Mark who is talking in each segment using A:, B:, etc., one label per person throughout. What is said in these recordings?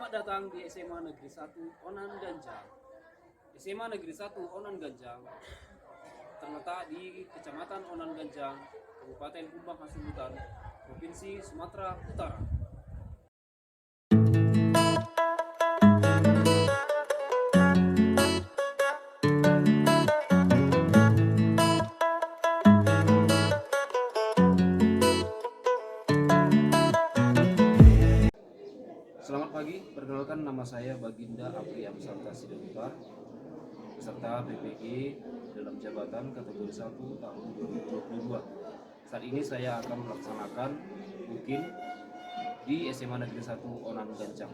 A: Selamat datang di SMA Negeri 1 Onan Ganjang. SMA Negeri 1 Onan Ganjang terletak di Kecamatan Onan Ganjang, Kabupaten Kumbang Hasundutan, Provinsi Sumatera Utara. Selamat pagi, perkenalkan nama saya Baginda Apriam Sarta Sidaduta, peserta PPG dalam jabatan kategori 1 tahun 2022. Saat ini saya akan melaksanakan mungkin di SMA Negeri 1 Onan Ganjang.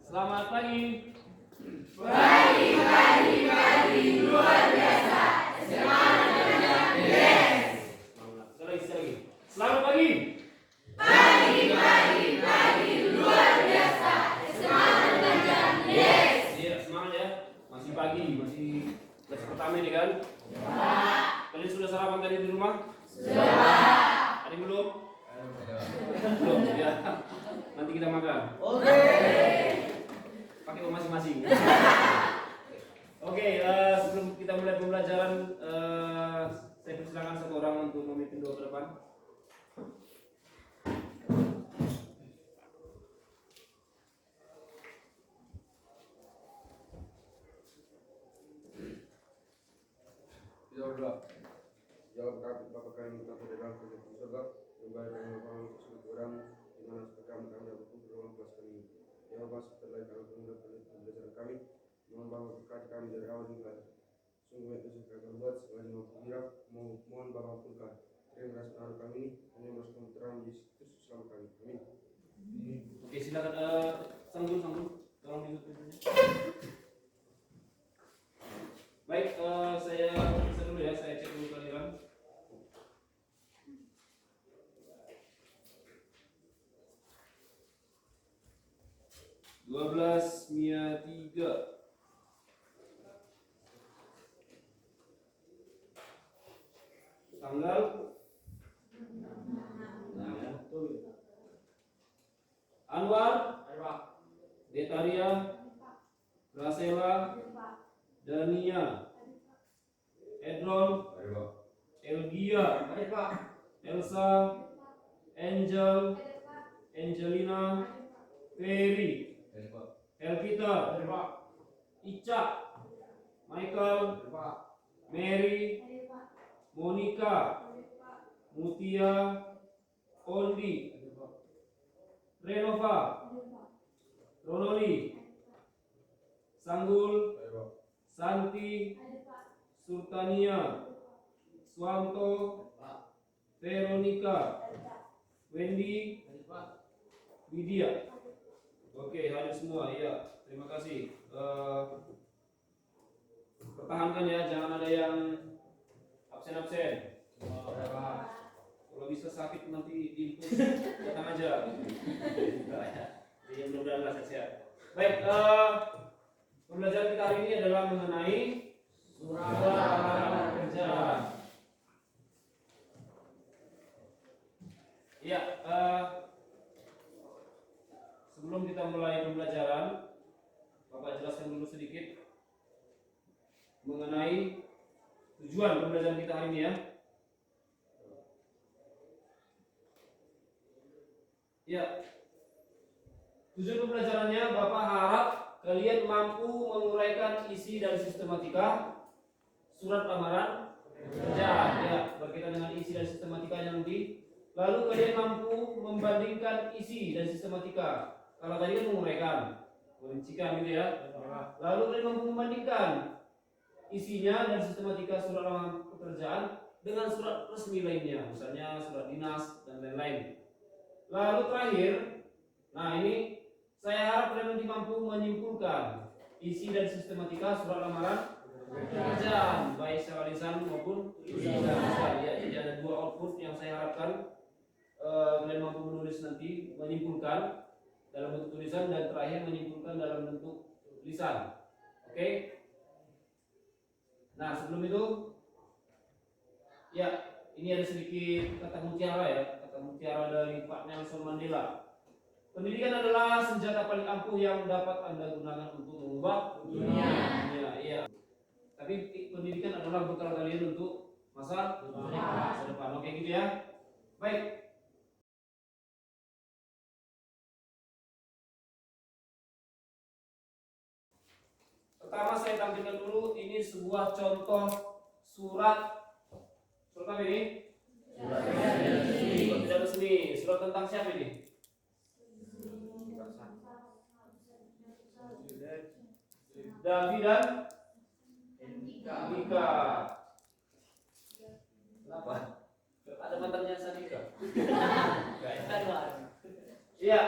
A: Selamat pagi. Pagi, luar biasa. Semangat kerja. Yes. Sekali. Selamat pagi. Pagi, luar biasa. Semangat kerja. Yes. Iya, semangat ya. Masih pagi, masih kelas pertama ini kan? Ya. Kalian sudah sarapan tadi di rumah? Sudah. Tadi belum? Belum ya. Nanti kita makan. Oke. Pakai uang masing-masing. Oke, sebelum kita mulai pembelajaran, saya persilakan satu orang untuk memimpin doa ke depan.
B: Kita berdoa. Jawab kami Bapa kami yang telah dalam kerja di surga, yang baik dan yang maha untuk orang di mana sekarang kami dapat berdoa kelas kami. Ya Allah, setelah kami mengulang pembelajaran kami, mohon Bapa berkati kami dari awal hingga akhir. Sungguh itu sudah kami buat sekali mampu hirap, mohon Bapa ampunkan. Terima kasih anak kami ini, hanya masuk terang Yesus Kristus selama kami. Amin.
A: Oke, silakan sanggul, tolong ditutup pintunya. Baik, saya periksa dulu ya, saya cek dulu kalian. Mia 3. Tanggal Anwar, Detaria, Rasela, Dania, Edron, Elgia, Elsa, Angel, Angelina, Ferry, Elvita, Ica, Michael, Mary, Monica, Mutia, Ondi, Renova, Ronoli, Sanggul, Santi, Sultania, Swanto, Veronica, Wendy, Widya. Oke, hadir semua. Iya, terima kasih. Pertahankan ya, jangan ada yang absen. Kalau bisa sakit nanti diinfus, datang aja. Jadi mudah-mudahan lah sehat. Baik, pembelajaran kita hari ini adalah mengenai surat lamaran kerja. Ya, sebelum kita mulai pembelajaran, Bapak jelaskan dulu sedikit mengenai tujuan pembelajaran kita hari ini ya. Ya, tujuan pembelajarannya Bapak harap kalian mampu menguraikan isi dan sistematika surat lamaran kerja ya, berkaitan dengan isi dan sistematika yang lalu kalian mampu membandingkan isi dan sistematika. Kalau tadi kan menguraikan, merincikan gitu ya. Lalu kalian mampu membandingkan isinya dan sistematika surat lamaran pekerjaan dengan surat resmi lainnya, misalnya surat dinas dan lain-lain. Lalu terakhir, nah ini saya harap kalian nanti mampu menyimpulkan isi dan sistematika surat lamaran pekerjaan, baik secara lisan maupun tulisan. Ya, jadi ada dua output yang saya harapkan kalian mampu menulis nanti, menyimpulkan dalam bentuk tulisan dan terakhir menyimpulkan dalam bentuk lisan. Oke? Nah, sebelum itu ya, ini ada sedikit kata mutiara ya, kata mutiara dari Pak Nelson Mandela. Pendidikan adalah senjata paling ampuh yang dapat Anda gunakan untuk mengubah dunia. Iya. Tapi pendidikan adalah bekal kalian untuk masa depan. Oke gitu ya. Baik. Pertama saya tampilkan dulu ini sebuah contoh surat apa ini? Surat tidak resmi. Surat tentang siapa ini? Davi dan Andika. Kenapa? Ada mantannya Sandika. Iya.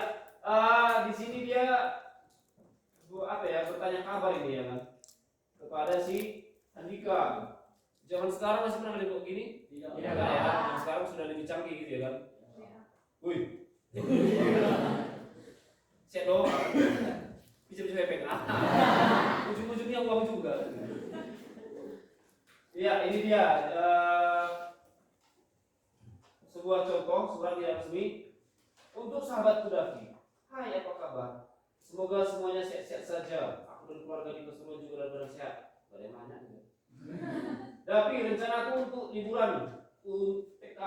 A: Di sini dia bertanya kabar ini ya kan kepada si Andika. Zaman sekarang masih pernah lihat gini? Tidak ya. Yang sekarang sudah lebih canggih gitu ya kan. Wih. Saya doang. Bisa pepeng. Ujung-ujungnya uang juga. Iya, ini dia sebuah contoh surat yang resmi untuk sahabatku Davi. Hai, apa kabar? Semoga semuanya sehat-sehat saja. Aku dan keluarga di Pasuruan juga dalam sehat. Bagaimana? Davi, rencanaku untuk liburan UTK,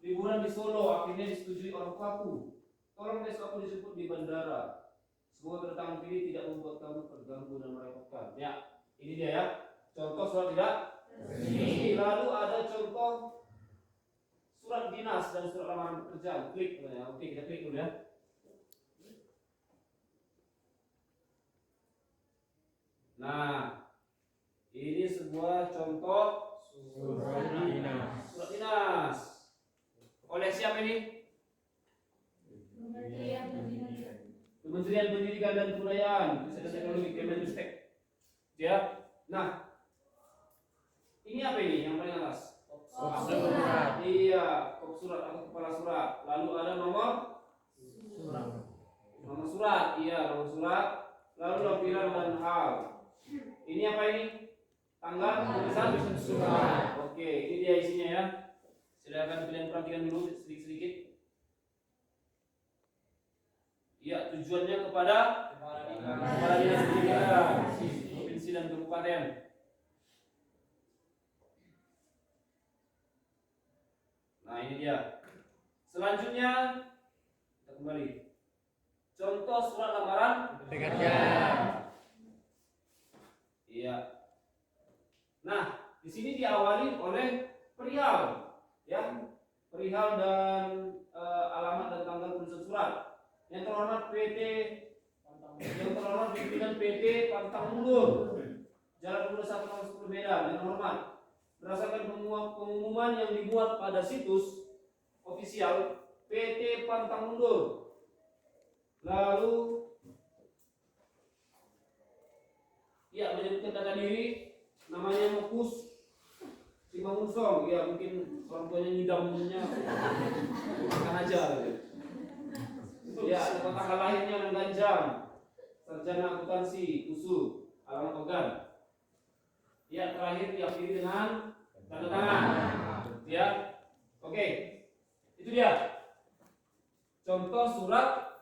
A: liburan di Solo akhirnya disetujui orang tuaku. Tolong besok aku dijemput di bandara. Semoga kedatangan pilih tidak membuat kamu terganggu dan merepotkan. Ya, ini dia ya. Contoh surat tidak resmi. Lalu ada contoh surat dinas dan surat lamaran pekerjaan. Klik ya. Oke, kita klik dulu ya. Nah, ini sebuah contoh surat dinas. Surat dinas. Oleh siapa ini? Kementerian Pendidikan dan Kebudayaan, Riset dan Teknologi, Kemenristek. Ya. Nah, ini apa ini yang paling atas? Kop surat. Iya, kop surat atau kepala surat. Lalu ada nomor surat. Nomor surat, iya, nomor surat. Lalu lampiran dan hal. Ini apa ini? Tanggal tulisan surat. Oke, ini dia isinya ya. Silakan kalian perhatikan dulu sedikit-sedikit. Ya, tujuannya kepada dinas pendidikan provinsi dan kabupaten. Nah, ini dia. Selanjutnya kita kembali. Contoh surat lamaran pekerjaan. Iya. Nah, di sini diawali oleh perihal, ya, perihal dan alamat dan tanggal penulisan surat. Yang terhormat pimpinan PT Pantang Mundur, Jalan 21 Nomor 10 Medan. Yang terhormat, berdasarkan pengumuman yang dibuat pada situs ofisial PT Pantang Mundur. Lalu ya, menyebutkan data diri, namanya Mokus Simangunsong. Ya, mungkin orang tuanya nyidamnya makan aja gitu. Ya, tanggal lahirnya dan Ganjang, sarjana akuntansi, USU, alamat Ogan. Ya, terakhir diakhiri dengan tanda tangan. Ya, oke, itu dia. Contoh surat.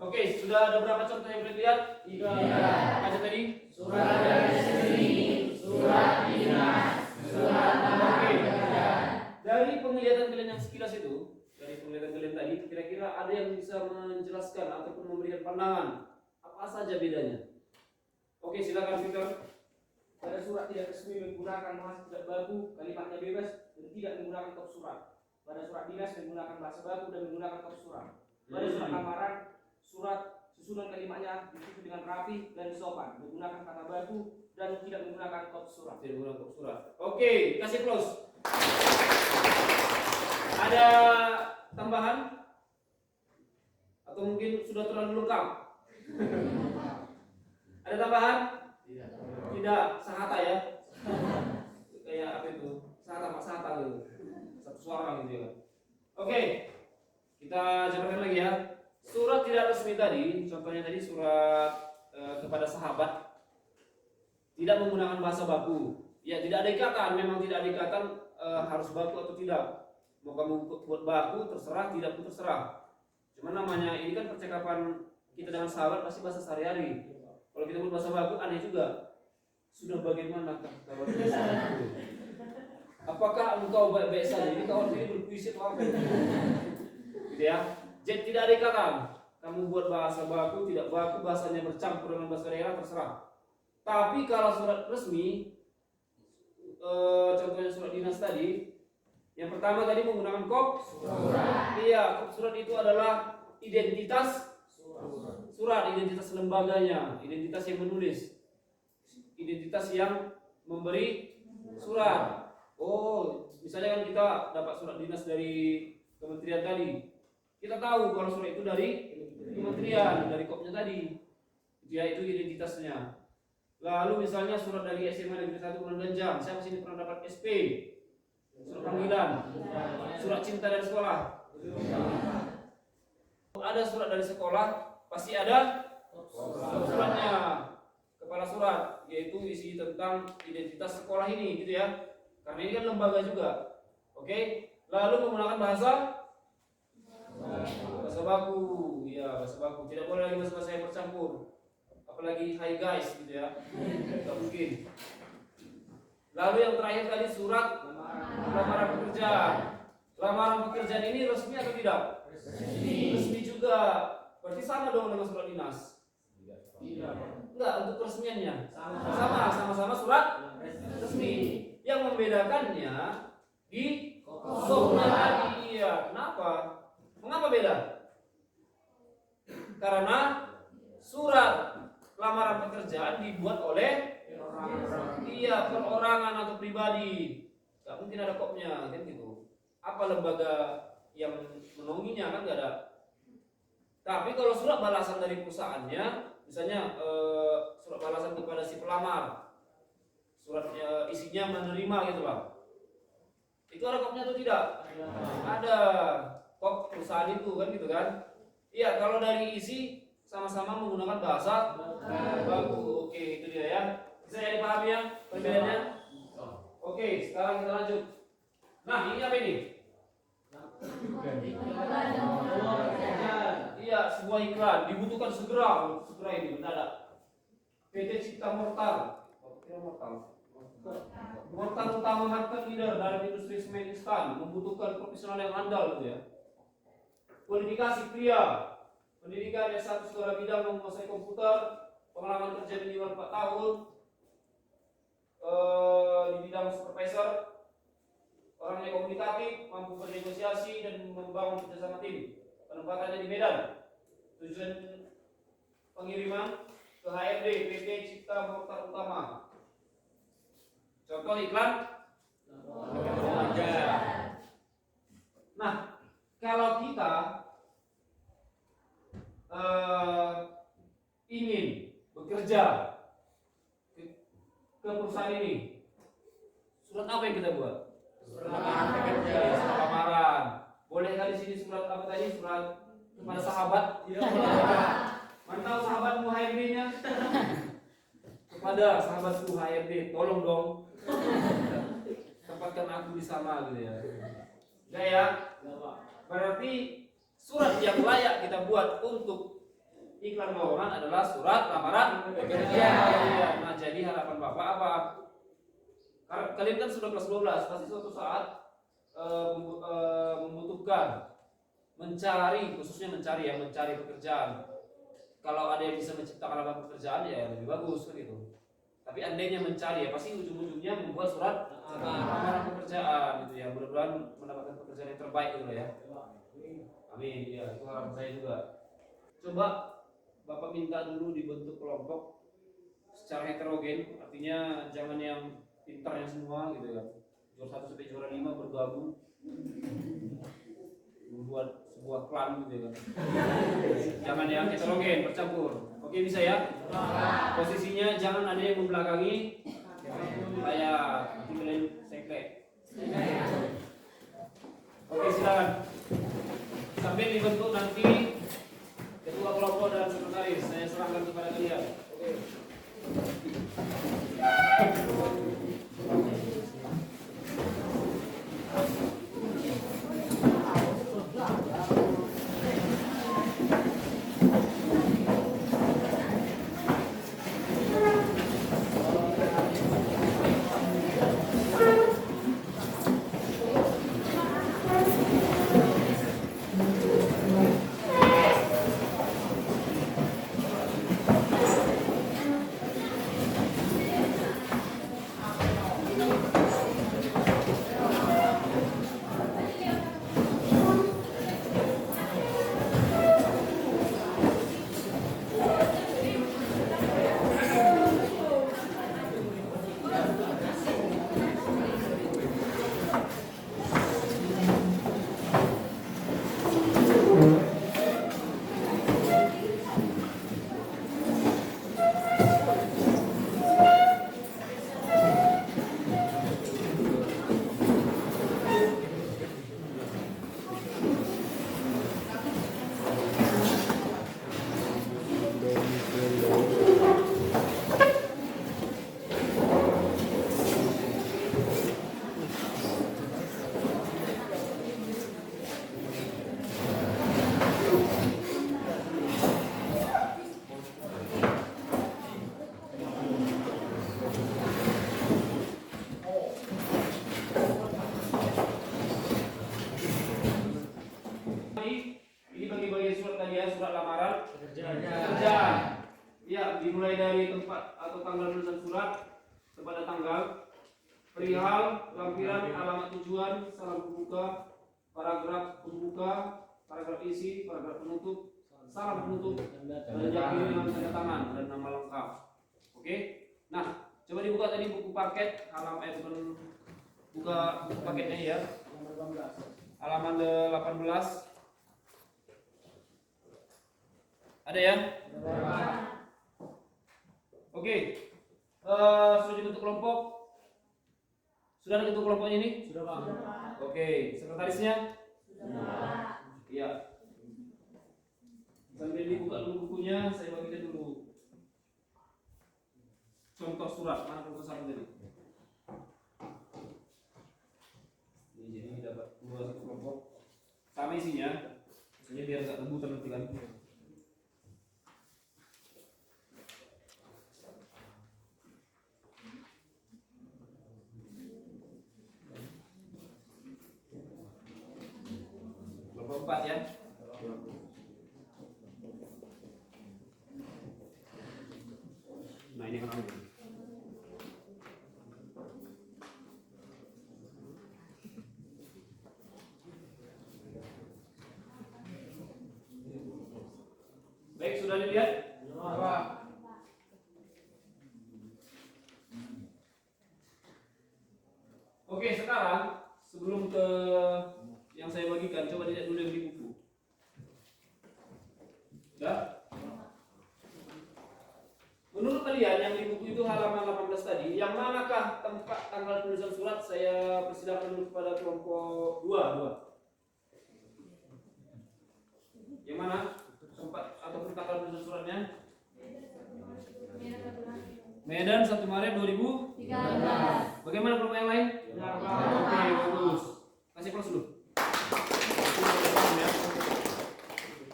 A: Oke, sudah ada berapa contoh yang boleh lihat? 3. Aja tadi? Surat dari sini, surat dinas, surat lamaran. Dari penglihatan kalian yang sekilas itu, dari penglihatan kalian tadi, kira-kira ada yang bisa menjelaskan ataupun memberikan pandangan apa saja bedanya? Oke, silakan Victor.
C: Pada surat tidak resmi menggunakan bahasa tidak baku, kalimatnya bebas dan tidak menggunakan kop surat. Pada surat dinas menggunakan bahasa baku dan menggunakan kop surat. Pada surat lamaran, surat susunan kalimatnya disusun dengan rapi dan sopan, menggunakan kata baku dan tidak menggunakan kop surat.
A: Tidak menggunakan kop surat. Oke, kasih close. Ada tambahan? Atau mungkin sudah terlalu lengkap? Ada tambahan? Tidak, sahata ya. Kayak apa itu? Sahata gitu. Satu suara gitu ya. Oke. Kita jabarkan lagi ya. Surat tidak resmi tadi, contohnya tadi surat kepada sahabat. tidak menggunakan bahasa baku. Ya tidak ada ikatan, memang tidak ada ikatan harus baku atau tidak. Mau kamu buat baku terserah, tidak pun terserah. Cuma namanya ini kan percakapan kita dengan sahabat pasti bahasa sehari-hari. Kalau kita buat bahasa baku aneh juga. Sudah bagaimana kawan bisa? Apakah engkau baik-baik saja? Ini kawan ini berpuisi atau apa? Gitu ya. Jadi tidak ada ikatan. Kamu buat bahasa baku, tidak baku, bahasanya bercampur dengan bahasa daerah terserah. Tapi kalau surat resmi, contohnya surat dinas tadi, yang pertama tadi menggunakan kop surat. Iya, kop surat itu adalah identitas surat, identitas lembaganya, identitas yang menulis, identitas yang memberi surat. Oh, misalnya kan kita dapat surat dinas dari kementerian tadi, kita tahu kalau surat itu dari kementerian, dari kopnya tadi, dia itu identitasnya. Lalu misalnya surat dari SMA Negeri 1 Bulan Ganjang, siapa sini pernah dapat SP? Surat panggilan, surat cinta dari sekolah. Ada surat dari sekolah, pasti ada suratnya, kepala surat, yaitu isi tentang identitas sekolah ini, gitu ya. Karena ini kan lembaga juga. Oke. Lalu menggunakan bahasa baku, ya bahasa baku. Tidak boleh lagi bahasa yang bercampur. Apalagi hi guys, gitu ya. Tidak mungkin. Lalu yang terakhir tadi surat lamaran pekerjaan. Lamaran pekerjaan ini resmi atau tidak? Resmi juga. Berarti sama dong dengan surat dinas. Tidak. Enggak, untuk keresmiannya. Sama-sama surat resmi. Yang membedakannya di kopnya tadi. Iya, kenapa? Mengapa beda? Karena surat lamaran pekerjaan dibuat oleh perorangan atau pribadi. Gak mungkin ada kopnya, kan gitu. Apa lembaga yang menaunginya, kan gak ada. Tapi kalau surat balasan dari perusahaannya, misalnya surat balasan kepada si pelamar, suratnya isinya menerima gitu lah. Itu ada kopnya atau tidak? Ada kop perusahaan itu, kan gitu kan. Iya, kalau dari isi sama-sama menggunakan bahasa baku. Oke, itu dia ya. Bisa ya dipahami ya perbedaannya? Oke, sekarang kita lanjut. Nah, ini apa ini? Iya, sebuah iklan dibutuhkan segera ini mendadak. PT Cipta Mortar. Mortar utama market leader dalam industri semen instan, membutuhkan profesional yang andal gitu ya. Kualifikasi pria, pendidikan S1 segala bidang menguasai komputer, pengalaman kerja minimal 4 tahun, di bidang supervisor, orang yang komunikatif, mampu bernegosiasi dan membangun kerjasama tim. Penempatannya di Medan. Tujuan pengiriman ke HRD PT Cipta Mortar Utama. Contoh iklan. Nah, kalau kita ingin bekerja ke perusahaan ini, surat apa yang kita buat? Surat lamaran. Boleh kali sini surat apa tadi? Surat kepada sahabat. Mantap sahabatmu HRD-nya. Kepada sahabatku HRD, tolong dong tempatkan aku di sana gitu ya. Enggak ya? Berarti surat yang layak kita buat untuk iklan lowongan adalah surat lamaran pekerja. Nah, jadi harapan Bapak apa? Kalian kan sudah kelas 12, pasti suatu saat membutuhkan mencari pekerjaan. Kalau ada yang bisa menciptakan lapangan pekerjaan ya lebih bagus kan itu. Tapi andainya mencari ya pasti ujung-ujungnya membuat surat lamaran pekerjaan gitu ya. Mudah-mudahan mendapatkan pekerjaan yang terbaik gitu ya. Amin. Ya, itu harapan saya juga. Coba Bapak minta dulu dibentuk kelompok secara heterogen, artinya jangan yang pintarnya semua gitu ya. Juara 1 sampai juara 5 bergabung membuat sebuah klan gitu ya. Jangan yang heterogen, bercampur. Oke, bisa ya? Posisinya jangan ada yang membelakangi kayak nanti kalian sekret. Oke, silakan. Sambil dibentuk nanti ketua kelompok dan sekretaris, saya serahkan kepada kalian. Oke. lagi ya, surat lamaran pekerjaan. Ya, dimulai dari tempat atau tanggal penulisan surat, tempat dan tanggal, perihal, lampiran, alamat tujuan, salam pembuka, paragraf pembuka, paragraf isi, paragraf penutup, salam penutup, dan kirim dengan tanda tangan dan nama lengkap. Oke. Nah, coba dibuka tadi buku paket halaman buka buku paketnya ya. Halaman 18. Ada ya? Oke. Sudah dibentuk kelompok? Sudah ada bentuk kelompoknya ini?
D: Sudah, Pak.
A: Oke, sekretarisnya? Iya. Sambil dibuka dulu bukunya, saya bagikan dulu contoh surat. Mana contoh satu tadi? Ini jadi dapat dua satu kelompok. Sama isinya. Isinya biar nggak rebutan nanti kan. Kelompok 4 ya. Nah ini kan baik, sudah dilihat? Oke, sekarang sebelum ke yang saya bagikan, coba dilihat dulu yang di buku. Ya? Menurut kalian yang di buku itu halaman 18 tadi, yang manakah tempat tanggal penulisan surat? Saya persilakan dulu kepada kelompok 2. Yang mana tempat ataupun tanggal penulisan suratnya? Medan 1 Maret 2013. Bagaimana kelompok yang lain? Oke, bagus. Kasih plus dulu.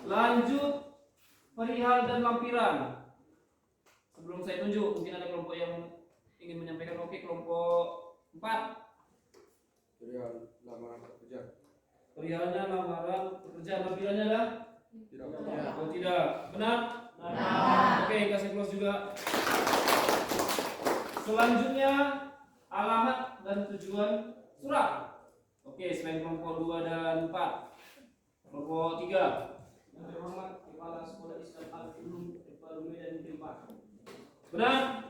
A: Lanjut perihal dan lampiran. Sebelum saya tunjuk, mungkin ada kelompok yang ingin menyampaikan. Oke, kelompok 4.
B: Perihal lamaran pekerjaan.
A: Perihalnya lamaran pekerjaan, lampirannya ada?
B: Tidak.
A: Oh tidak, benar? Oke, kasih plus juga. Selanjutnya alamat dan tujuan surat. Oke, selain kelompok 2 dan 4. Kelompok 3.
C: Yang terhormat Kepala Sekolah Islam Al-Ulum Al-Ulum dan Tempat.
A: Benar?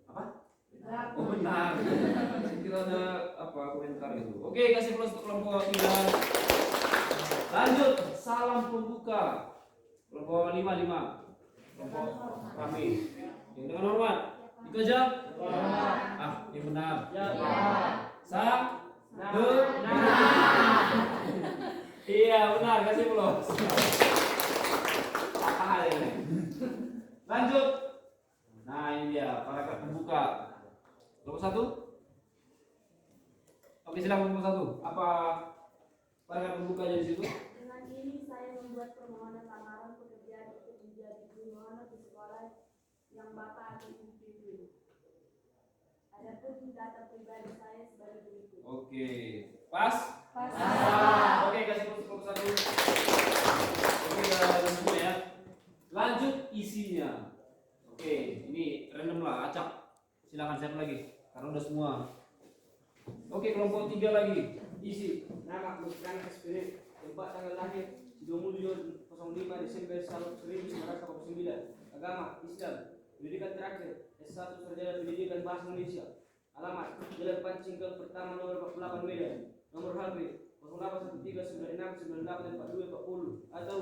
A: Apa? Oh benar. Saya kira ada apa komentar gitu. Oke, kasih plus untuk kelompok 3. Lanjut, salam pembuka. Kelompok 5. Kelompok kami. Yang dengan hormat. Itu aja? Yang benar. Iya benar, kasih plus. Apa hal ini? Lanjut. Nah ini dia paragraf pembuka. Kelompok 1. Oke, silakan kelompok 1. Apa paragraf pembukanya di situ?
E: Dengan ini saya membuat permohonan lamaran pekerjaan untuk menjadi guru honor di sekolah yang Bapak atau Ibu pimpin. Adapun data pribadi saya sebagai berikut.
A: Oke, pas?
E: Pas.
A: Oke, kasih plus kelompok 1. Oke, udah semua ya. Lanjut isinya. Oke, ini random lah, acak. Silakan siapa lagi? Karena udah semua. Oke, kelompok 3 lagi. Isi.
C: Nama Muskan SPD, tempat tanggal lahir 27 05 Desember 1989. Agama Islam. Pendidikan terakhir S1 Sarjana Pendidikan Bahasa Indonesia. Alamat Jalan Pancingkang Pertama nomor 48 Medan. Nomor HP 081396984240 atau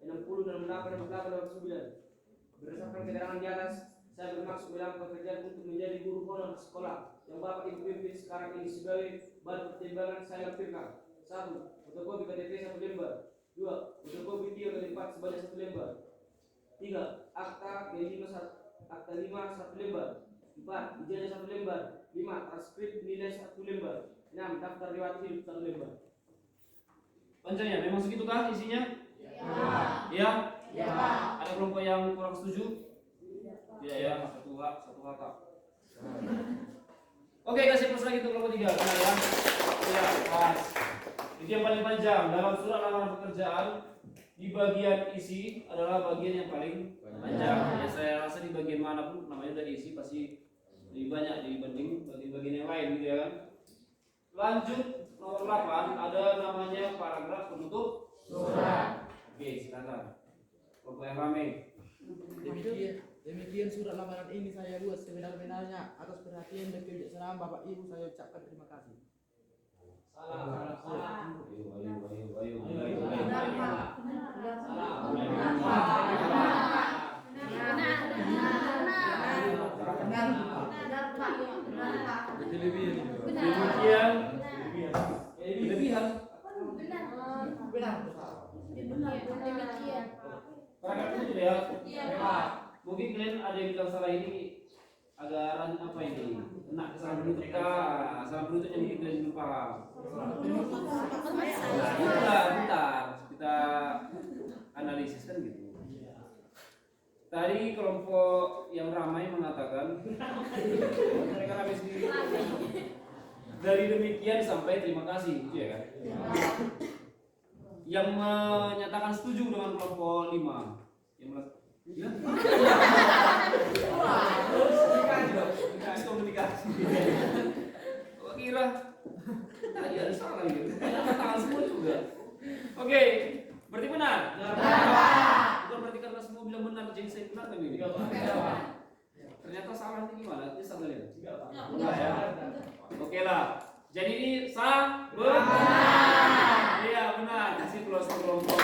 C: 085260684889. Berdasarkan keterangan di atas, saya bermaksud melamar pekerjaan untuk menjadi guru honor sekolah yang Bapak Ibu pimpin sekarang ini sebagai bahan pertimbangan saya lampirkan. 1. Fotokopi KTP 1 lembar. 2. Fotokopi 3 kali 4 sebanyak 1 lembar. 3. Akta K5 1 lembar. 4. Ijazah 1 lembar. 5. Transkrip nilai 1 lembar. 6. Daftar riwayat hidup 1 lembar.
A: Pancanya memang segitu kah isinya? Iya.
E: Ya.
A: Ada kelompok yang kurang setuju? Tidak ya, satu kata. Oke, kasih plus lagi untuk kelompok 3. Benar ya? Iya, pas. Itu yang paling panjang. Dalam surat lamaran pekerjaan di bagian isi adalah bagian yang paling panjang. Ya, saya rasa di bagian manapun namanya udah isi pasti lebih banyak dibanding bagian-bagian yang lain gitu ya kan. Lanjut nomor 8 ada namanya paragraf penutup surat. Oke, silakan. Kelompok yang ramai.
D: Demikian surat lamaran ini saya buat sebenar-benarnya atas perhatian dan kebijaksanaan Bapak Ibu, saya ucapkan terima kasih.
A: Demikian kelebihan. Paragraf itu ya. Mungkin kalian ada yang bilang salah ini agak apa ini? Kena kesalahan penutup kah? Salah penutupnya mungkin kalian belum paham. Bentar, kita analisis kan gitu. Tadi kelompok yang ramai mengatakan mereka ramai sendiri. Dari demikian sampai terima kasih, gitu ya kan? Yang menyatakan setuju dengan kelompok 5 yang ya? Komunikasi. Kok kira tadi ada salah gitu? Tangan semua juga. Oke, berarti benar. Bukan berarti karena semua bilang benar jadi saya benar kan ini? Ternyata salah itu gimana? Ini salah ya? Enggak ya? Oke lah. Jadi ini sah benar. Iya benar. Kasih plus kelompok.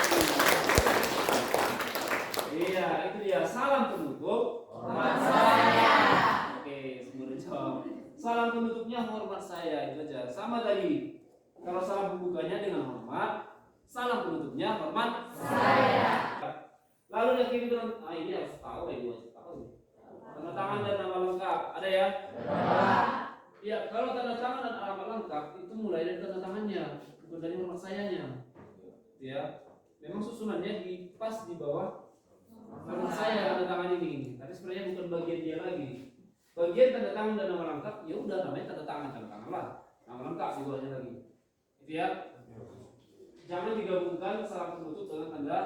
A: Iya itu dia salam penutup. Hormat saya. Oke semua jawab. Salam penutupnya hormat saya itu aja. Sama tadi. Kalau salam pembukanya dengan hormat, salam penutupnya hormat saya. Lalu yang kiri dengan ini harus tahu ya gue tahu. Tanda tangan dan nama lengkap ada ya? Ya kalau tanda tangan dan alamat lengkap itu mulai dari tanda tangannya, bukan dari hormat sayanya. Ya, memang susunannya pas di bawah hormat saya tanda tangan ini. Tapi sebenarnya bukan bagian dia lagi. Bagian tanda tangan dan nama lengkap ya udah namanya tanda tangan lah. Nama lengkap di bawahnya lagi. Itu ya. Jangan digabungkan salam penutup dengan tanda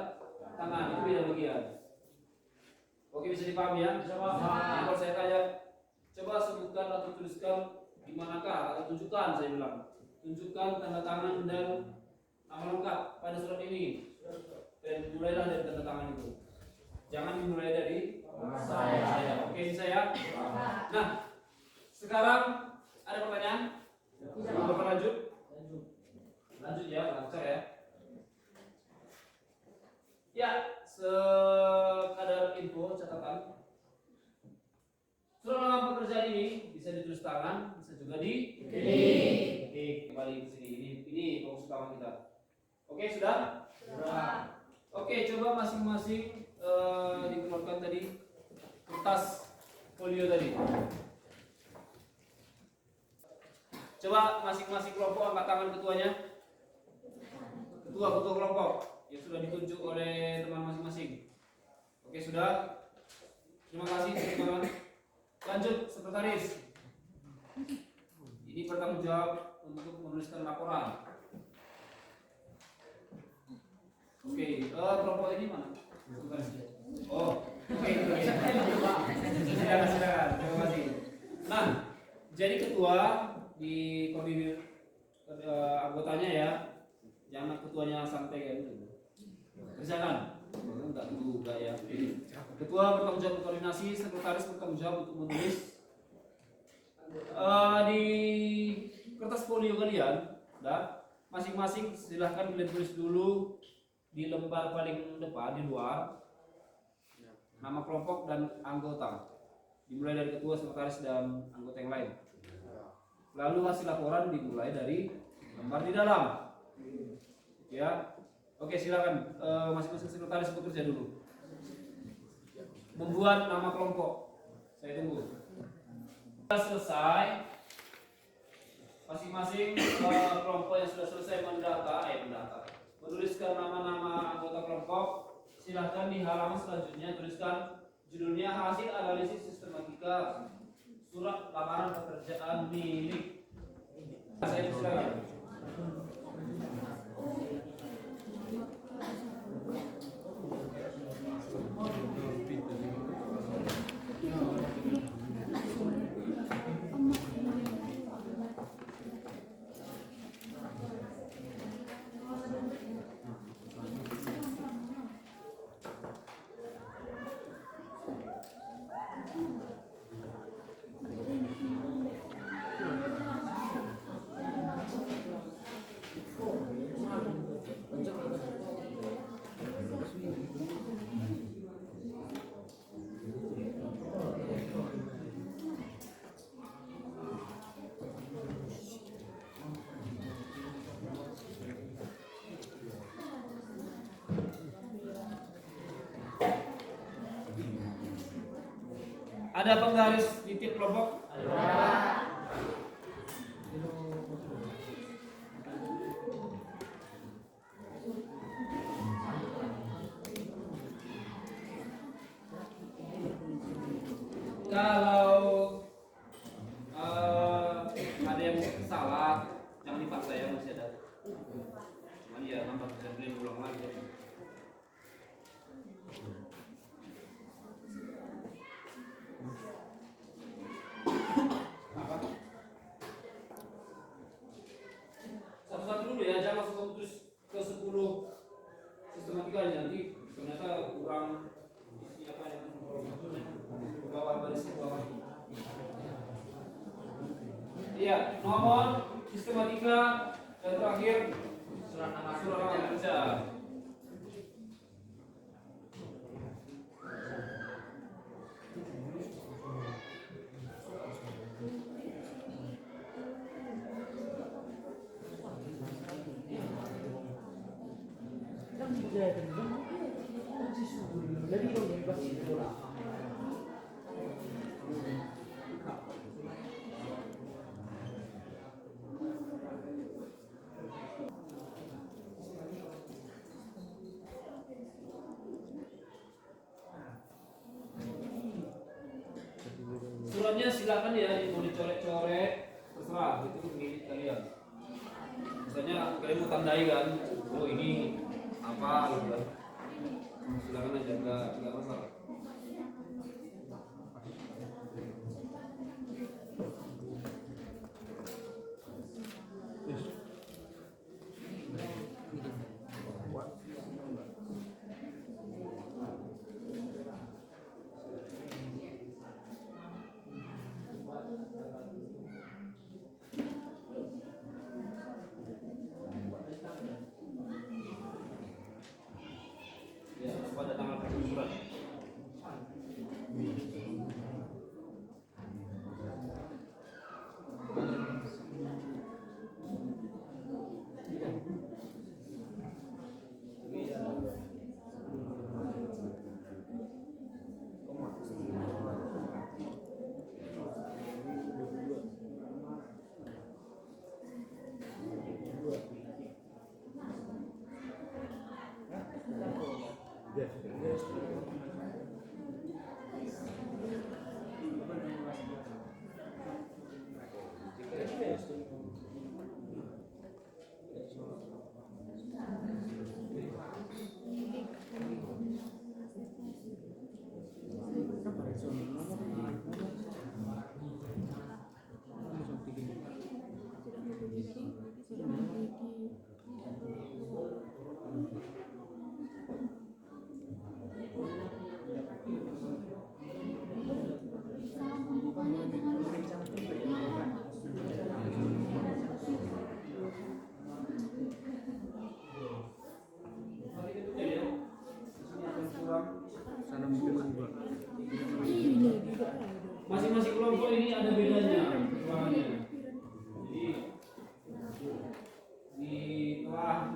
A: tangan itu beda bagian. Oke bisa dipahami ya? Bisa paham. Nah, kalau saya tanya, coba sebutkan atau tuliskan di manakah atau tunjukkan saya bilang. Tunjukkan tanda tangan dan nama lengkap pada surat ini. Dan mulailah dari tanda tangan itu. Jangan dimulai dari saya. Oke ini saya. Nah, sekarang ada pertanyaan? Bapak lanjut? Lanjut ya, lancar ya. Ya, sekadar info catatan. Surat lamaran pekerjaan ini bisa ditulis tangan, bisa juga di ketik. Oke, kembali ke sini. Ini fokus utama kita. Oke, sudah? Sudah. Oke, coba masing-masing dikeluarkan tadi kertas folio tadi. Coba masing-masing kelompok angkat tangan ketuanya. Ketua kelompok yang sudah ditunjuk oleh teman masing-masing. Oke sudah. Terima kasih teman-teman. Lanjut sekretaris. Ini bertanggung jawab untuk menuliskan laporan. Oke, kelompok ini mana? Oh, oke. Silakan. Terima kasih. Nah, jadi ketua di koordinir anggotanya ya. Jangan ketuanya santai kayak gitu. Kerjakan. Enggak juga ya. Ketua bertanggung jawab koordinasi, sekretaris bertanggung jawab untuk menulis di kertas folio kalian. Dah, masing-masing silahkan kalian tulis dulu di lembar paling depan di luar nama kelompok dan anggota. Dimulai dari ketua, sekretaris dan anggota yang lain. Lalu hasil laporan dimulai dari lembar di dalam. Ya, oke silakan masing-masing sekretaris bekerja dulu. Membuat nama kelompok. Saya tunggu. Sudah selesai. Masing-masing kelompok yang sudah selesai menuliskan nama-nama anggota kelompok. Silakan di halaman selanjutnya tuliskan judulnya hasil analisis sistematika surat lamaran pekerjaan milik. Saya silakan. Ada penggaris titik kelompok? Kalau ada yang salah, jangan dipaksa ya, masih ada. Cuman ya nampak bisa beli ulang lagi. Apa? Satu-satu dulu ya, jangan langsung terus ke 10 sistematikanya, nanti ternyata kurang isi apa yang ke bawah baris ke bawah. Iya, nomor sistematika dan terakhir surat nama kerja. Suratnya silakan ya, mau dicoret-coret terserah, itu milik kalian. Misalnya kalian mau tandai kan, oh ini apa gitu kan, silakan aja, nggak masalah. Ya, pada tanggal surat. Masing-masing kelompok ini ada bedanya kekurangannya. Jadi di telah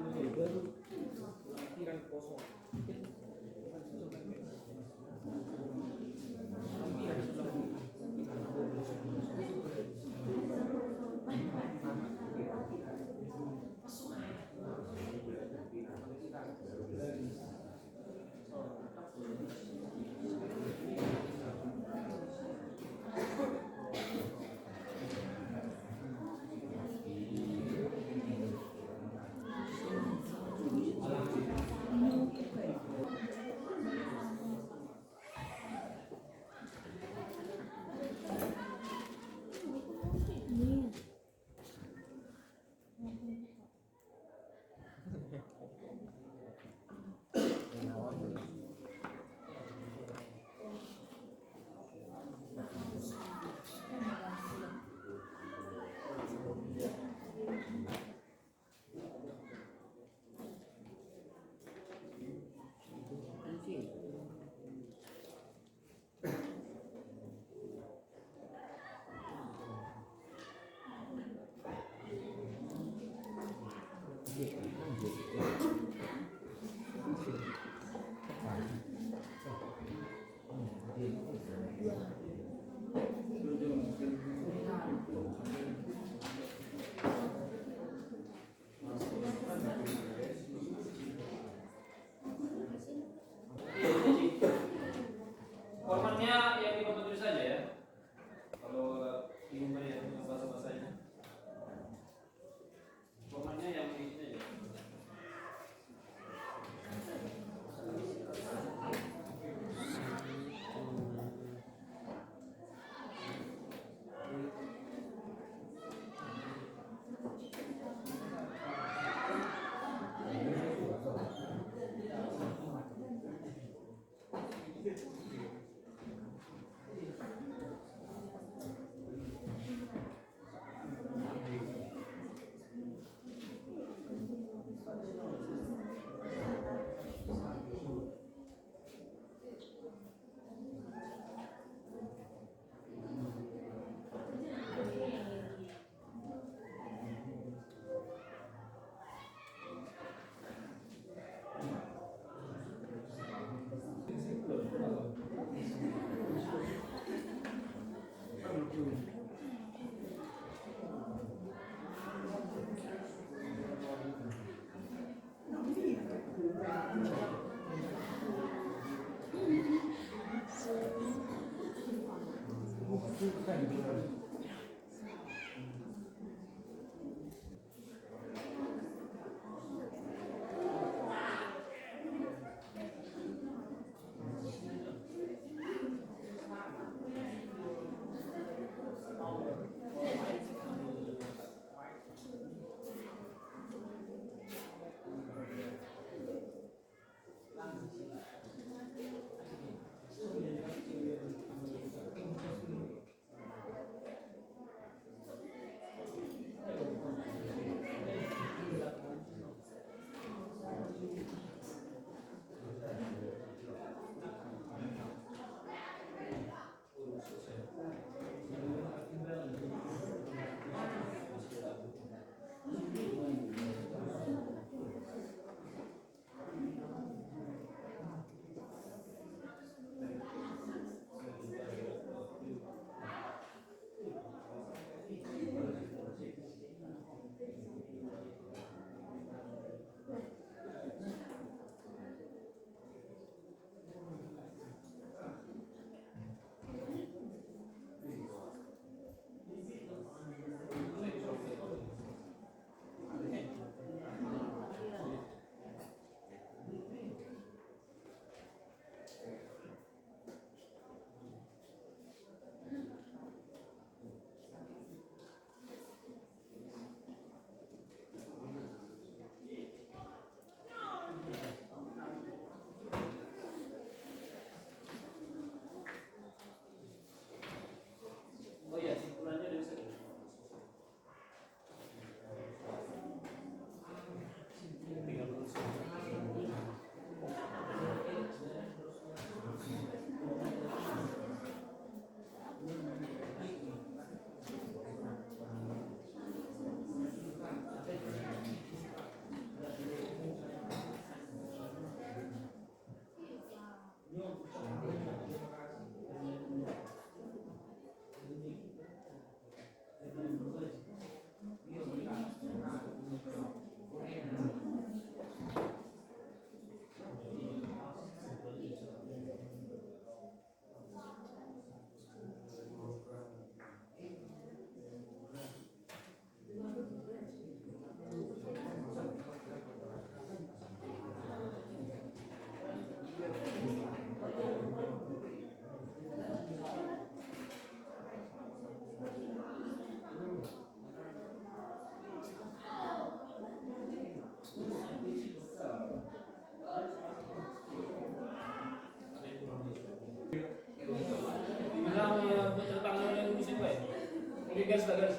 A: garis sudah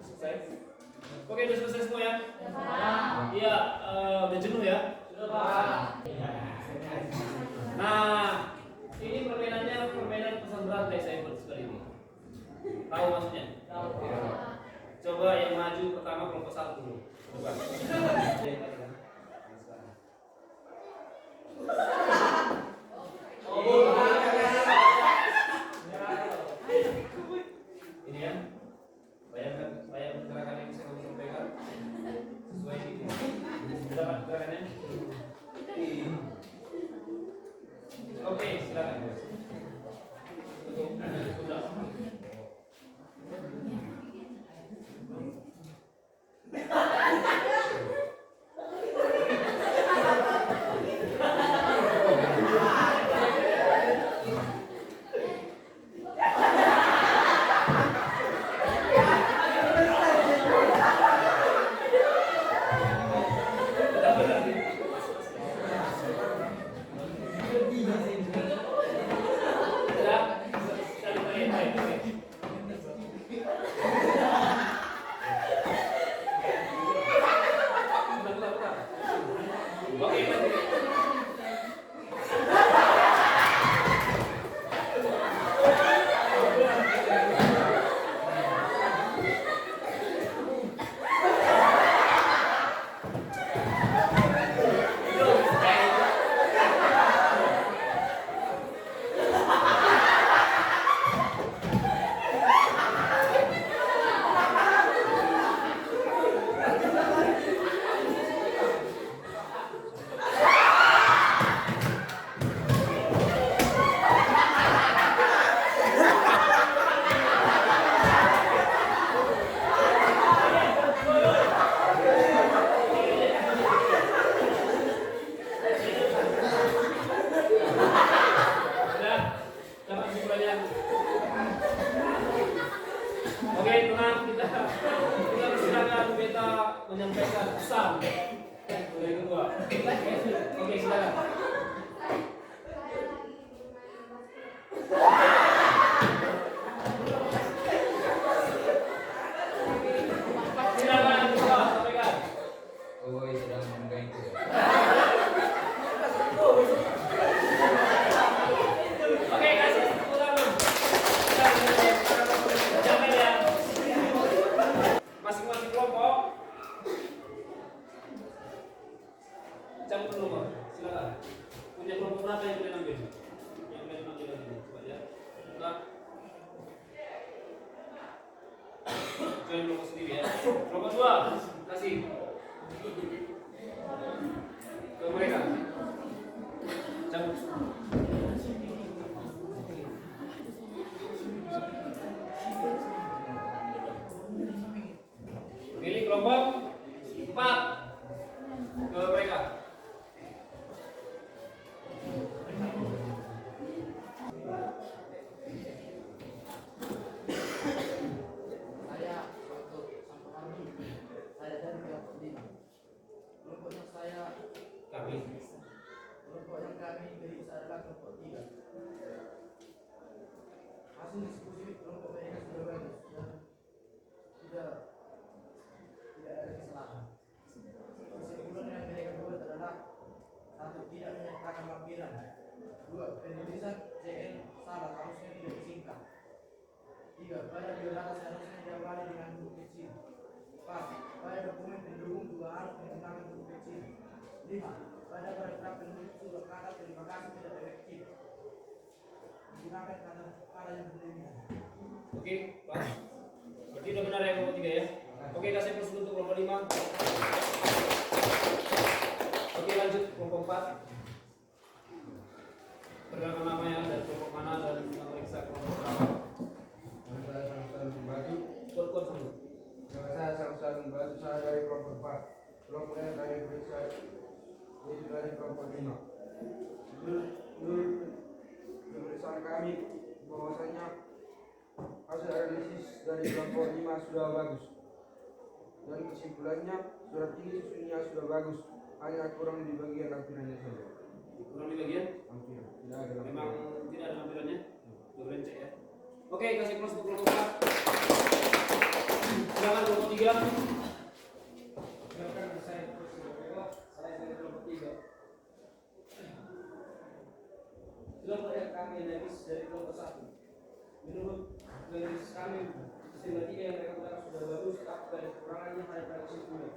A: selesai. Oke, sudah selesai semua ya? Iya, udah jenuh ya? Sudah, Pak. Nah, ini permainannya permainan pesan berantai saya buat sekali ini. Tahu maksudnya? Tahu. Coba yang maju pertama kelompok 1 dulu. Coba. Ini ya. Bayangkan gerakan yang bisa kamu sampaikan sesuai ini. Dapat gerakannya? Oke, silakan. Sudah. Oke, tenang, kita persilakan beta menyampaikan pesan dari kedua. Oke, silakan. Silakan kedua, sampaikan.
B: Oh, sedang menggait itu.
A: Oke, kasih tepuk tangan. Jangan ya. Masing-masing kelompok campur dulu, Pak. Silakan. Punya kelompok berapa yang kalian ambil? Yang kalian ambil lagi. Coba ya. Buka. Kalian kelompok sendiri ya. Kelompok 2, kasih ke mereka. Campur. Pilih kelompok 4 ke mereka.
D: Saya waktu sampai kami, saya dari kelompok 5. Kelompok yang saya,
A: Kami.
D: kelompok yang kami beri adalah kelompok 3. Hasil diskusi kelompok mereka sudah bagus dan tidak ada kesalahan. Kesimpulan yang mereka buat adalah: 1. Tidak menyertakan lampiran. 2. Penulisan CL salah, harusnya tidak disingkat. 3. Pada biodata seharusnya diawali dengan huruf kecil. 4. Pada dokumen pendukung juga harus menggunakan huruf kecil. 5. Pada paragraf penulis surat kata terima kasih tidak efektif. Menggunakan kata yang berlebihan.
A: Oke, Pak. Berarti udah benar ya kelompok 3 ya? Oke, kasih plus untuk kelompok 5. Oke, lanjut kelompok 4. Perkenalkan namanya dan kelompok mana dan memeriksa kelompok berapa.
B: Nama saya Samsul Pembaju.
A: Kod dulu.
B: Nama saya Samsul Pembaju. Saya dari kelompok 4. Kelompok yang kami periksa itu dari kelompok 5. Menurut pemeriksaan kami bahwasanya hasil analisis dari kelompok 5 sudah bagus. Dan kesimpulannya surat ini susunnya sudah bagus, hanya kurang di bagian lampirannya saja.
A: Kurang di bagian?
B: Lampiran, tidak ada lampiran.
A: Memang tidak ada lampirannya? Udah berencek ya? Oke, kasih plus untuk kelompok 4.
C: hierarkis dari kelompok 1. Menurut analisis kami, sistematika yang mereka gunakan sudah bagus, tapi ada kekurangannya pada kesimpulan.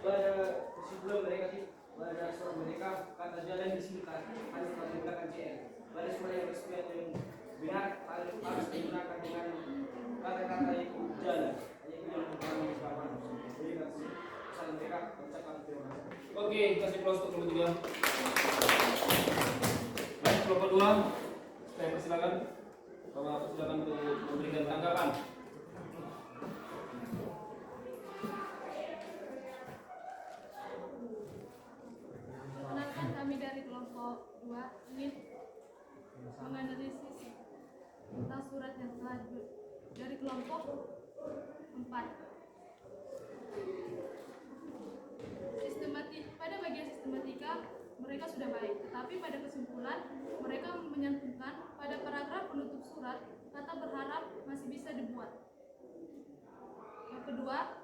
C: Pada kesimpulan mereka pada surat mereka kata jalan disingkat hanya setelah menggunakan CR. Pada surat yang resmi atau yang benar harus digunakan dengan kata-kata yang jalan. Hanya itu yang mengurangi kesalahan. Jadi kasih pesan mereka ucapkan terima kasih.
A: Oke, kasih plus untuk kelompok 3. Baik, kelompok 2. Saya persilakan. Bapak persilakan untuk memberikan tanggapan.
E: Perkenalkan, kami dari kelompok 2 ingin menganalisis tentang surat yang telah dari kelompok 4. Pada bagian sistematika mereka sudah baik, tetapi pada kesimpulan mereka menyantumkan pada paragraf penutup surat kata berharap masih bisa dibuat. Yang kedua,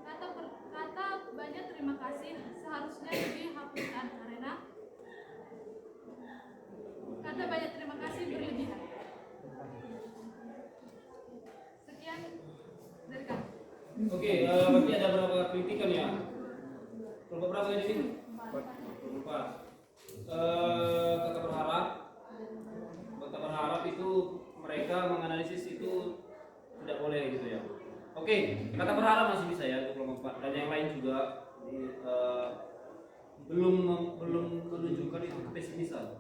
E: kata banyak terima kasih seharusnya dihapuskan karena kata banyak terima kasih berlebihan. Sekian dari kami.
A: Oke, berarti ada berapa kritikan ya? Kelompok berapa ini? 4. Kata berharap itu mereka menganalisis itu tidak boleh gitu ya. Oke, kata berharap masih bisa ya untuk kelompok 4 dan yang lain juga belum menunjukkan itu kepesimisan.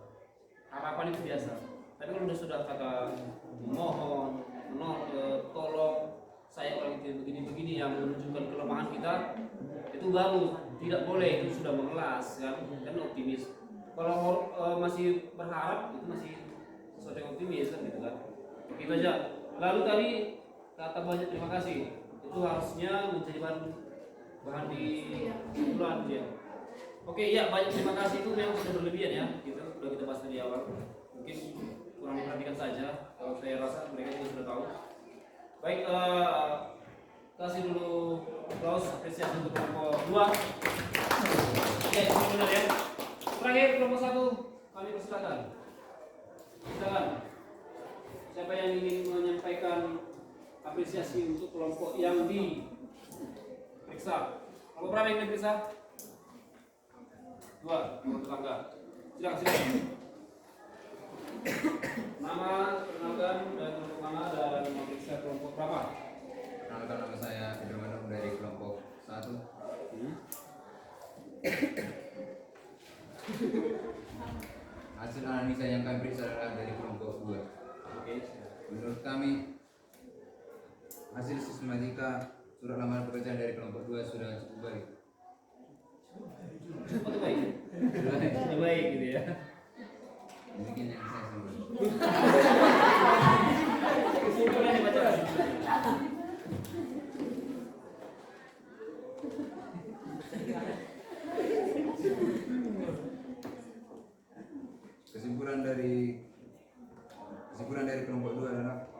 A: Harapan itu biasa. Tapi kalau sudah kata mohon, tolong, saya orang itu begini-begini yang menunjukkan kelemahan kita, itu baru tidak boleh, itu sudah mengelas kan optimis. Kalau masih berharap itu masih sesuatu yang optimis kan gitu kan. Begitu aja. Lalu tadi kata banyak terima kasih itu harusnya menjadi bahan di bulan ya. Oke, ya banyak terima kasih itu memang sudah berlebihan ya. Gitu sudah kita bahas dari awal. Mungkin kurang diperhatikan saja. Kalau saya rasa mereka juga sudah tahu. Baik, kasih dulu applause apresiasi untuk kelompok 2. Ya, itu benar ya. Terakhir kelompok 1 kami persilakan. Silakan. Siapa yang ingin menyampaikan apresiasi untuk kelompok yang diperiksa? Kelompok berapa yang diperiksa? 2, kelompok tetangga. Silakan. Nama, perkenalkan, dan kelompok mana dan memeriksa kelompok berapa?
F: Perkenalkan, nama saya Idromanum dari kelompok 1. Hasil analisa yang kami periksa adalah dari kelompok 2.
A: Oke.
F: Menurut kami, hasil sistematika surat lamaran pekerjaan dari kelompok 2 sudah cukup baik.
A: Cukup baik. Sudah baik gitu ya.
F: Demikian yang saya sampaikan.
A: Kesimpulan dibaca.
F: Kesimpulan dari kelompok 2 adalah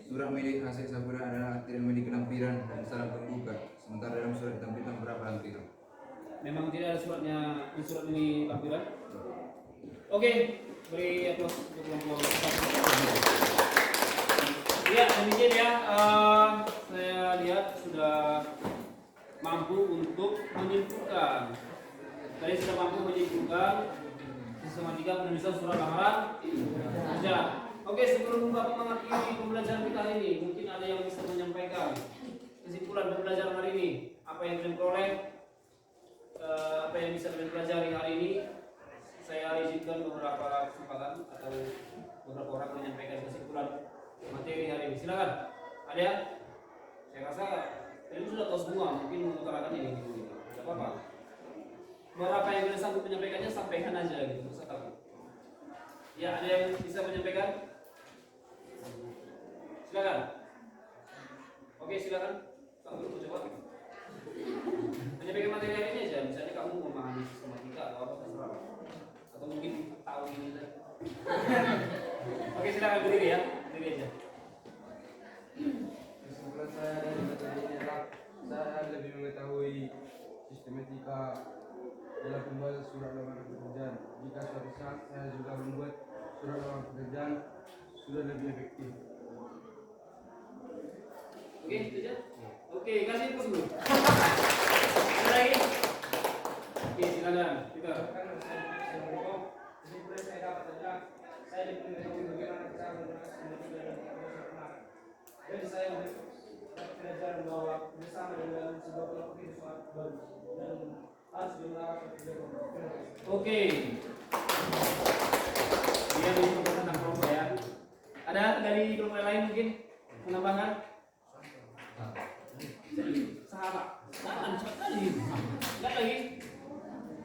F: surat milik Asep Sabura adalah tidak memiliki lampiran dan salah pembuka, sementara dalam surat ditampilkan beberapa lampiran.
A: Memang tidak ada surat ini lampiran. Oke, beri aplaus untuk kelompok 1. Ya, demikian ya. Saya lihat sudah mampu untuk menyimpulkan. Tadi sudah mampu menyimpulkan sistematika penulisan surat lamaran kerja. Oke, sebelum Bapak mengakhiri pembelajaran kita hari ini, mungkin ada yang bisa menyampaikan kesimpulan pembelajaran hari ini. Apa yang kalian peroleh, apa yang bisa kalian pelajari hari ini. Saya izinkan beberapa kesempatan atau beberapa orang menyampaikan kesimpulan materi hari ini. Silakan. Ada? Saya rasa kalian sudah tahu semua, mungkin mengutarakan ini gitu. Tidak apa-apa. Berapa yang kalian sanggup menyampaikannya, sampaikan aja gitu. Usah takut. Ya, ada yang bisa menyampaikan? Silakan. Oke, silakan. Sanggup coba. Menyampaikan materi hari ini aja. Misalnya kamu memahami sistematika atau apa terserah. Atau mungkin tahu ini aja. Oke, silakan berdiri ya. Berdiri aja.
B: Kesimpulan saya dari materi ini adalah saya lebih mengetahui sistematika dalam pembuatan surat lamaran pekerjaan. Jika suatu saat saya juga membuat surat lamaran pekerjaan sudah lebih efektif.
A: Oke, itu aja. Oke, kasih info dulu. Ada lagi? Oke, silakan. Kita.
C: Jadi boleh saya dapat saja saya diberitahu bagaimana cara menggunakan sistematika dan proses kemarin. Jadi saya belajar bahwa bersama dengan sebuah kelompok itu sangat bagus dan harus dilakukan kerja kelompok.
A: Oke. Dia bisa tentang kelompok ya. Ada dari kelompok lain mungkin penambahan? Sahabat. Jangan sekali. Enggak lagi.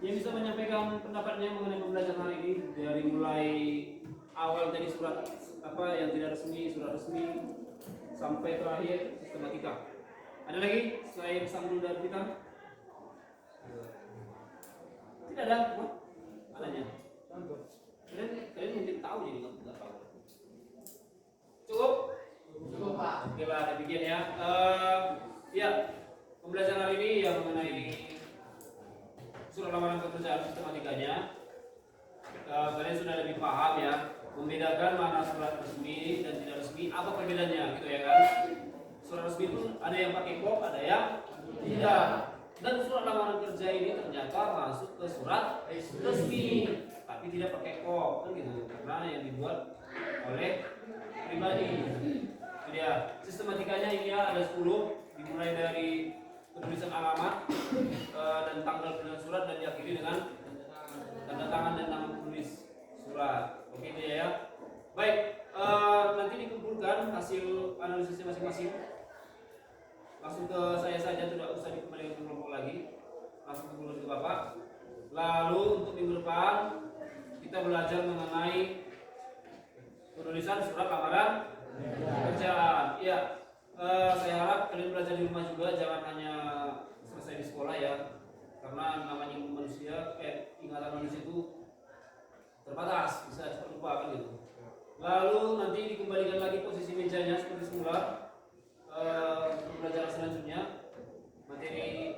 A: Yang bisa menyampaikan pendapatnya mengenai pembelajaran hari ini dari mulai awal dari surat apa yang tidak resmi, surat resmi sampai terakhir sistematika. Ada lagi selain Samdul dan kita? Tidak ada, apa? Adanya. Kalian mungkin tahu jadi nggak tahu. Cukup?
D: Cukup, Pak.
A: Oke lah, demikian ya. Ya, pembelajaran hari ini yang mengenai surat lamaran pekerjaan sistematikanya. Kalian sudah lebih paham ya, membedakan mana surat resmi dan tidak resmi, apa perbedaannya gitu ya kan? Surat resmi itu ada yang pakai kop, ada yang tidak. Dan surat lamaran kerja ini ternyata masuk ke surat resmi, tapi tidak pakai kop, kan gitu. Karena yang dibuat oleh pribadi. Itu dia. Sistematikanya ini ya ada 10, dimulai dari penulisan alamat dan tanggal penulisan surat dan diakhiri dengan tanda tangan dan nama penulis surat. Oke itu ya. Baik, nanti dikumpulkan hasil analisisnya masing-masing. Langsung ke saya saja, tidak usah dikembalikan ke kelompok lagi. Langsung kumpulkan ke Bapak. Lalu untuk minggu depan kita belajar mengenai penulisan surat lamaran pekerjaan. Iya. Saya harap kalian belajar di rumah juga, jangan hanya selesai di sekolah ya, karena namanya manusia, ingatan manusia itu terbatas, bisa cepat lupa kan gitu. Lalu nanti dikembalikan lagi posisi mejanya seperti semula. Pembelajaran selanjutnya materi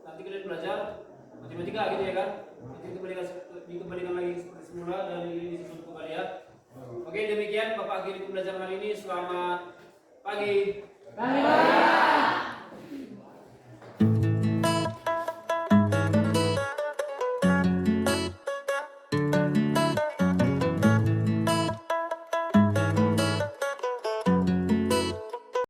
A: nanti kalian belajar matematika gitu ya kan, nanti dikembalikan lagi seperti semula dari sisi kembali ya. Oke, demikian Bapak akhiri pembelajaran hari ini. Selamat pagi.